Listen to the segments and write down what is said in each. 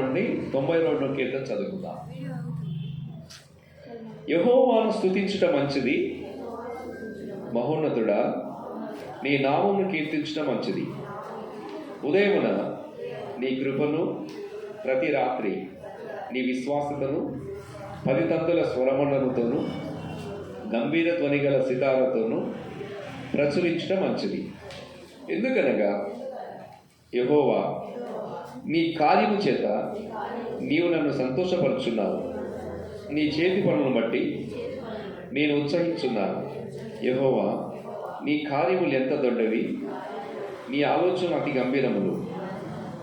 నుండి 92వ కీర్తన చదువుకుందాం. యెహోవాను స్తుతించుట మంచిది, మహోన్నతుడా నీ నామమును కీర్తించడం మంచిది. ఉదయమున నీ కృపను, ప్రతి రాత్రి నీ విశ్వాసతను 10 తంతుల స్వరమండలతోనూ గంభీర ధ్వని గల సితారతోనూ ప్రచురించడం మంచిది. ఎందుకనగా యెహోవా నీ కార్యము చేత నీవు నన్ను సంతోషపరుచున్నావు. నీ చేతి పనులను బట్టి నేను ఉత్సహించున్నాను. యెహోవా నీ కార్యములు ఎంత దొడ్డవి, నీ ఆలోచన అతి గంభీరములు.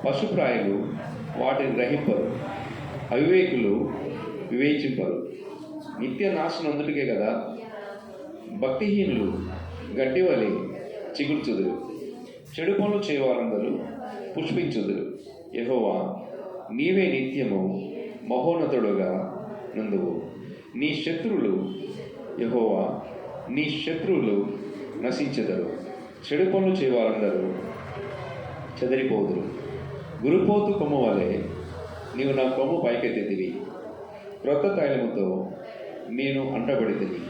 పశుప్రాయులు వాటిని గ్రహింపరు, అవివేకులు వివేచింపరు. నిత్య నాశనం అందుటికే కదా. భక్తిహీనులు గడ్డివలె చిగుర్చుదురు, చెడు పనులు చేయవారందరూ పుష్పించుదురు. యెహోవా నీవే నిత్యము మహోన్నతుడుగా నుందువు. నీ శత్రువులు యెహోవా నీ శత్రువులు నశించెదరు. చెడు పనులు చేయవారందరూ చెదరిపోదురు. గురుపోతు కొమ్ము వలె నీవు నా కొమ్ము పైకెత్తితివి. క్రొత్త తైలముతో నేను అంటబడితిని.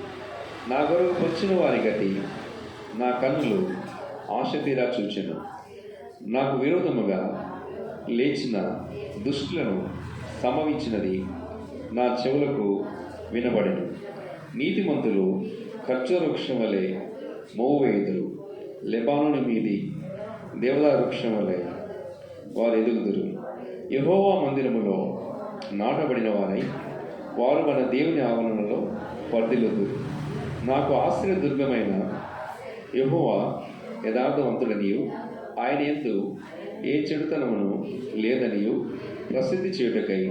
నా కొరకు వచ్చిన వారి గతి నా కన్నులు ఆశ తీరా చూచెను. నాకు విరోధముగా లేచిన దుష్టులను సమవించినది నా చెవులకు వినబడెను. నీతిమంతులు ఖర్జూర వృక్షం వలె మోవేయుదురు. లెబానోను మీది దేవదారు వృక్షం వలె వారు ఎదుగుదురు. యెహోవా మందిరములో నాటబడిన వారై వారు మన దేవుని ఆవరణలో వర్ధిల్లుదురు. నాకు ఆశ్రయ దుర్గమైన యెహోవా యథార్థవంతుడనియు ఆయన యందు ఏ చెడుతనమును లేదనియు ప్రసిద్ధి చేయుటకై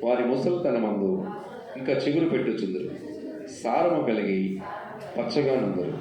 వారి ముసలితనమందు ఇంకా చిగురు పెట్టుచుందురు. సారము కలిగి పచ్చగా నుందురు.